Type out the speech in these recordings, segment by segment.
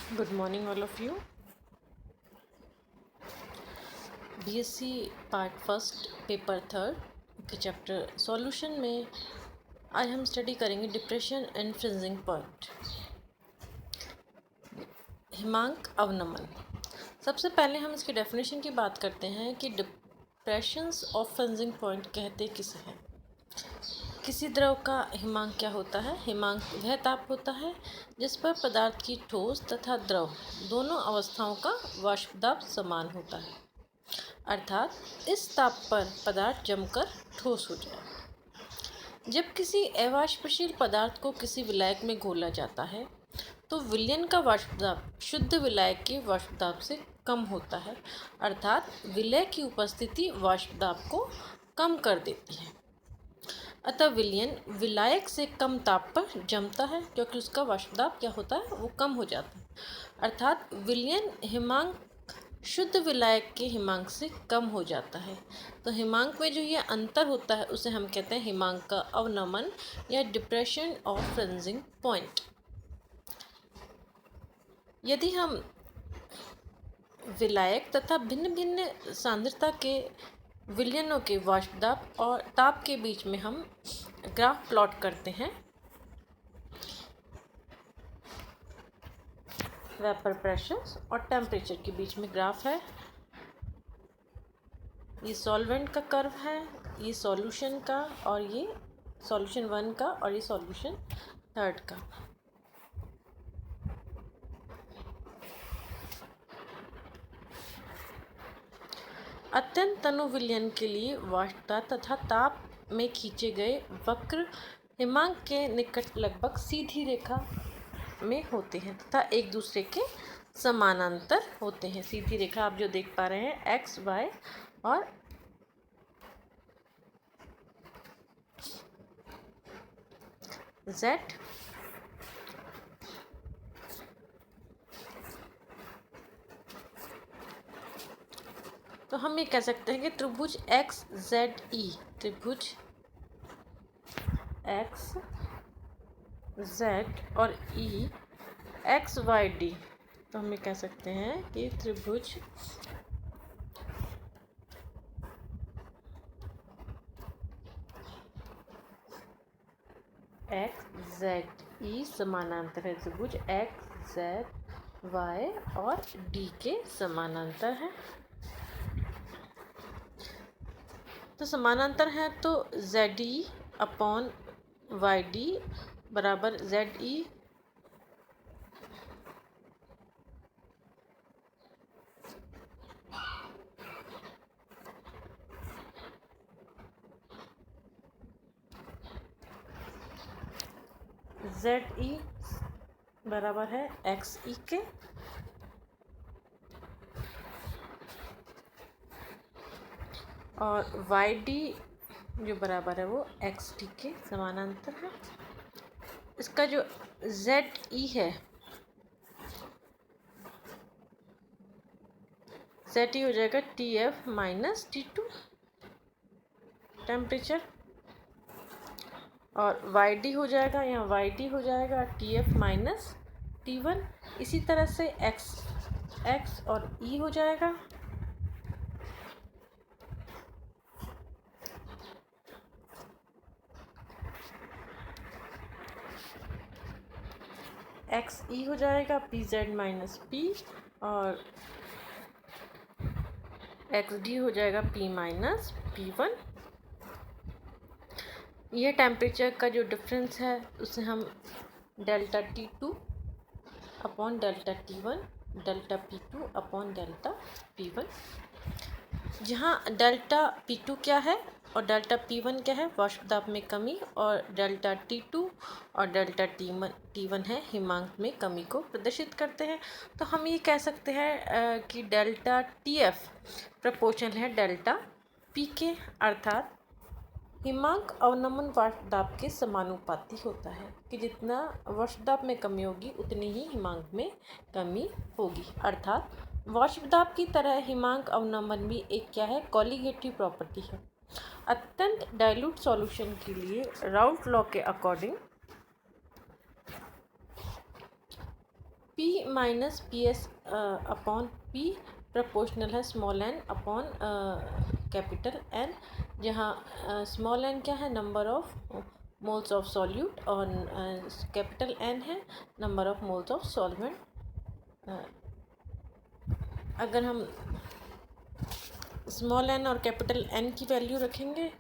Good morning, all of you. BSc part first paper third के chapter solution में आज हम स्टडी करेंगे डिप्रेशन एंड फ्रिंजिंग पॉइंट। हिमांक अवनमन। सबसे पहले हम इसकी डेफिनेशन की बात करते हैं कि डिप्रेशंस ऑफ फ्रिंजिंग पॉइंट कहते किसे हैं। किसी द्रव का हिमांक क्या होता है? हिमांक वह ताप होता है जिस पर पदार्थ की ठोस तथा द्रव दोनों अवस्थाओं का वाष्प दाब समान होता है, अर्थात इस ताप पर पदार्थ जमकर ठोस हो जाए। जब किसी अवाष्पशील पदार्थ को किसी विलायक में घोला जाता है तो विलयन का वाष्प दाब शुद्ध विलायक के वाष्प दाब से कम होता है, अर्थात विलय की उपस्थिति वाष्प दाब को कम कर देती है। अतः विलयन विलायक से कम ताप पर जमता है क्योंकि उसका वाष्प दाब क्या होता है, वो कम हो जाता है। अर्थात विलयन हिमांक शुद्ध विलायक के हिमांक से कम हो जाता है। तो हिमांक में जो ये अंतर होता है उसे हम कहते हैं हिमांक का अवनमन या डिप्रेशन ऑफ फ्रिंजिंग पॉइंट। यदि हम विलायक तथा भिन्न भिन्न सांद्रता के विलयनों के वाष्प दाब और ताप के बीच में हम ग्राफ प्लॉट करते हैं, वेपर प्रेशर और टेम्परेचर के बीच में ग्राफ है। ये सॉल्वेंट का कर्व है, ये सॉल्यूशन का, और ये सॉल्यूशन वन का, और ये सॉल्यूशन थर्ड का। अत्यंत तनु विलयन के लिए वाष्पता तथा ताप में खींचे गए वक्र हिमांक के निकट लगभग सीधी रेखा में होते हैं तथा एक दूसरे के समानांतर होते हैं। सीधी रेखा आप जो देख पा रहे हैं एक्स वाई और जेड। तो हम ये कह सकते हैं कि त्रिभुज एक्स जेड ई, त्रिभुज एक्स जेड और ई एक्स वाई डी। तो हम ये कह सकते हैं कि त्रिभुज एक्स जेड ई समानांतर है, त्रिभुज एक्स जेड वाई और डी के समानांतर है। तो समानांतर है तो Z E upon Y D बराबर जेड ई जेड ई बराबर है एक्स ई के, और वाई डी जो बराबर है वो एक्स डी के समानांतर है। इसका जो जेड ई है, जेड ई हो जाएगा T F minus T two temperature, और वाई डी हो जाएगा, यहाँ वाई डी हो जाएगा T F minus T one. इसी तरह से एक्स एक्स और ई हो जाएगा एक्स ई हो जाएगा पी जेड माइनस पी, और एक्स डी हो जाएगा पी माइनस पी वन। यह टेम्परेचर का जो डिफरेंस है उसे हम delta T two upon delta T one, delta P two upon delta P one, जहाँ डेल्टा पी टू क्या है और डेल्टा पी वन क्या है, वाष्प दाब में कमी, और डेल्टा टी टू और डेल्टा टी वन है हिमांक में कमी को प्रदर्शित करते हैं। तो हम ये कह सकते हैं कि डेल्टा टी एफ प्रपोर्शनल है डेल्टा पी के, अर्थात हिमांक अवनमन वाष्प दाब के समानुपाती होता है कि जितना वाष्प दाब में कमी होगी उतनी ही हिमांक में कमी होगी। अर्थात वाष्प दाब की तरह हिमांक अवनमन भी एक क्या है, कॉलिगेटिव प्रॉपर्टी है। अत्यंत डाइल्यूट सॉल्यूशन के लिए राउल्ट लॉ के according P minus P S upon P proportional है small n upon capital N, जहाँ स्मॉल n क्या है, number of moles of solute, और कैपिटल N है number of moles of solvent. अगर हम स्मॉल n और कैपिटल N की वैल्यू रखेंगे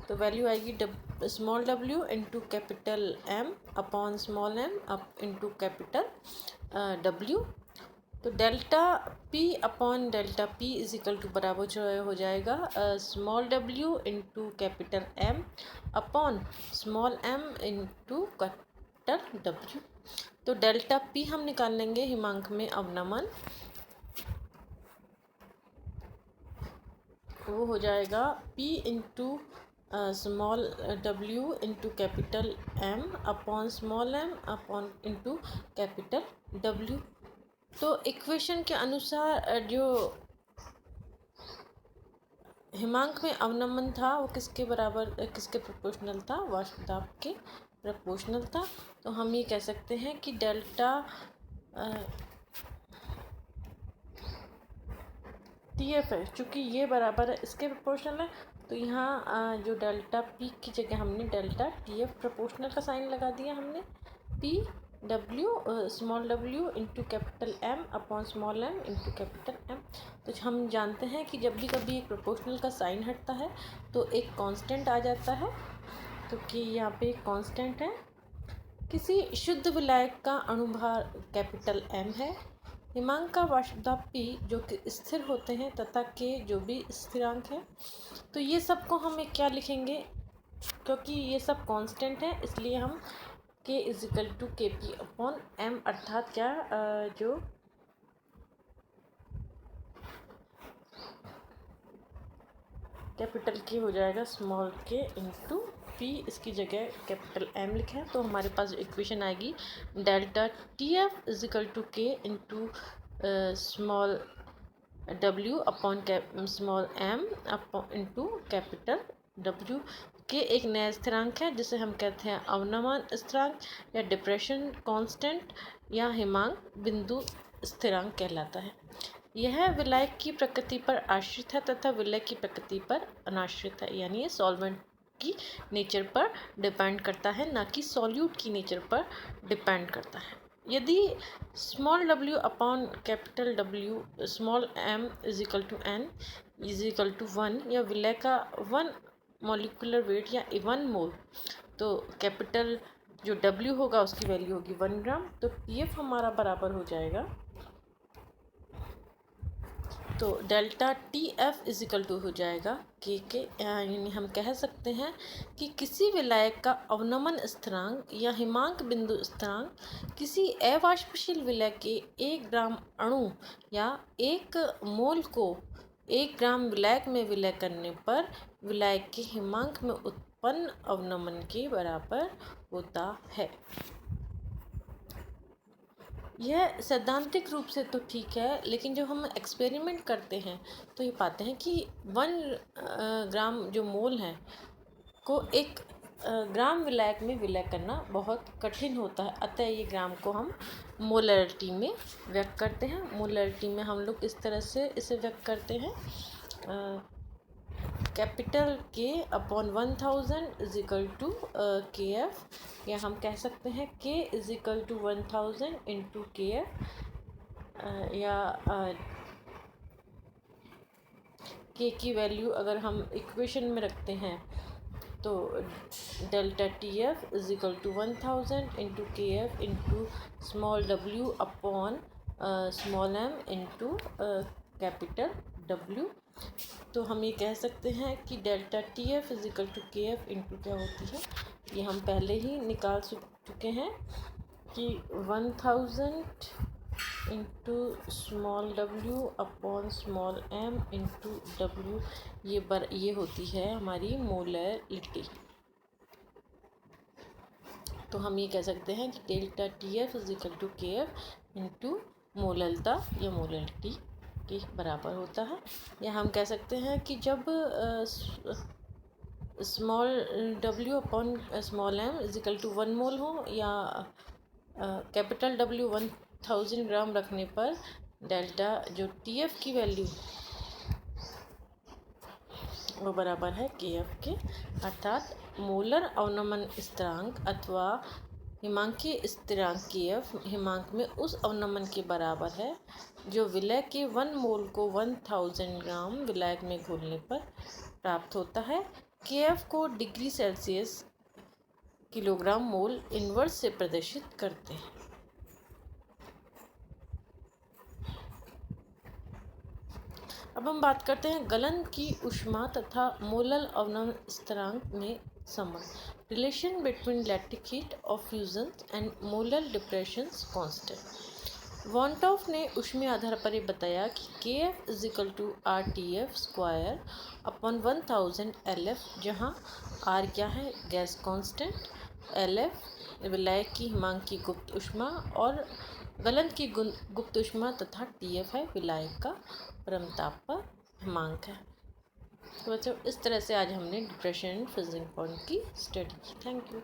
तो वैल्यू आएगी small w into capital M upon small m up into capital W। तो delta P upon delta P is equal to बराबर जो हो जाएगा small w into capital M upon small m into capital W। तो delta P हम निकाल लेंगे हिमांक में अवनमन, वो हो जाएगा P into small w into capital M upon small m upon into capital W। तो इक्वेशन के अनुसार जो हिमांक में अवनमन था वो किसके बराबर, किसके प्रोपोर्शनल था, वाष्प दाब के प्रोपोर्शनल था। तो हम ये कह सकते हैं कि डेल्टा TF है, चूँकि ये बराबर है इसके प्रोपोर्शनल है, तो यहाँ जो डेल्टा P की जगह हमने डेल्टा TF प्रोपोर्शनल का साइन लगा दिया हमने। P W small w into capital M upon small m into capital M। तो हम जानते हैं कि जब भी कभी एक प्रोपोर्शनल का साइन हटता है तो एक कांस्टेंट आ जाता है, तो कि यहाँ पे एक कांस्टेंट है। किसी शुद्ध विलायक का अणुभार कैपिटल M है, हिमांक का वाष्प दाब P जो कि स्थिर होते हैं तथा K जो भी स्थिरांक है। तो ये सब को हम क्या लिखेंगे, क्योंकि ये सब कांस्टेंट है इसलिए हम K is equal to KP upon M, अर्थात क्या जो कैपिटल K हो जाएगा स्मॉल k इंटू P, इसकी जगह कैपिटल M लिखे हैं। तो हमारे पास इक्वेशन आएगी delta TF is equal to K into small w upon small m upon into capital W। के एक नया स्थिरांक है जिसे हम कहते हैं अवनमन स्थिरांक या डिप्रेशन कांस्टेंट या हिमांक बिंदु स्थिरांक कहलाता है। यह विलायक की प्रकृति पर आश्रित है तथा विलय की प्रकृति पर अनाश्रित है, यानी ये सॉल्वेंट की नेचर पर डिपेंड करता है, ना कि सॉल्यूट की नेचर पर डिपेंड करता है। यदि small w upon capital W small m is equal to n is equal to 1 या विलय का 1 मॉलिक्यूलर वेट या 1 मोल, तो कैपिटल जो W होगा उसकी वैल्यू होगी 1 ग्राम। तो TF हमारा बराबर हो जाएगा, तो delta TF is equal to हो जाएगा के यानी हम कह सकते हैं कि किसी विलायक का अवनमन स्थिरांक या हिमांक बिंदु स्थिरांक किसी अवाष्पशील विलय के 1 ग्राम अणु या 1 मोल को 1 ग्राम विलायक में विलय करने पर विलायक के हिमांक में उत्पन्न अवनमन के बराबर होता है। यह सैद्धांतिक रूप से तो ठीक है, लेकिन जब हम एक्सपेरिमेंट करते हैं तो ये पाते हैं कि 1 ग्राम जो मोल है को 1 ग्राम विलायक में विलय करना बहुत कठिन होता है। अतः ये ग्राम को हम मोलरिटी में व्यक्त करते हैं। मोलरिटी में हम लोग इस तरह से इसे व्यक्त करते हैं, capital K upon 1000 is equal to KF, या हम कह सकते हैं K is equal to 1000 into KF, या K की वैल्यू अगर हम इक्वेशन में रखते हैं तो delta TF is equal to 1000 into KF into small w upon small m into capital W। तो हम ये कह सकते हैं कि delta TF is equal to KF into क्या होती है, ये हम पहले ही निकाल चुके हैं कि 1000 into small w upon small m into W, ये होती है हमारी मोलरिटी। तो हम ये कह सकते हैं कि delta TF is equal to KF into मोललता या मोलरिटी के बराबर होता है। या हम कह सकते हैं कि जब small w upon small m is equal to 1 mole हो या कैपिटल W 1000 ग्राम रखने पर डेल्टा जो TF की वैल्यू वो बराबर है KF के, अर्थात मोलर अवनमन स्थिरांक अथवा हिमांकीय स्थिरांक KF हिमांक में उस अवनमन के बराबर है जो विलय के 1 मोल को 1000 ग्राम विलायक में घोलने पर प्राप्त होता है। KF को degree Celsius kilogram mole inverse से प्रदर्शित करते हैं। अब हम बात करते हैं गलन की ऊष्मा तथा मोलर अवनमन स्थिरांक में संबंध। Relation between lactic heat of fusion and molar depression constant. Van't Hoff ने ऊष्मीय आधार पर ये बताया कि KF is equal to RTF square upon 1000 LF, जहाँ R क्या है, गैस कांस्टेंट, LF विलायक की हिमांक की गुप्त ऊष्मा और गलन की गुप्त ऊष्मा तथा TF है विलायक का परमताप पर हिमांक है। तो बच्चों, इस तरह से आज हमने डिप्रेशन एंड फ्रीजिंग पॉइंट की स्टडी की। Thank you.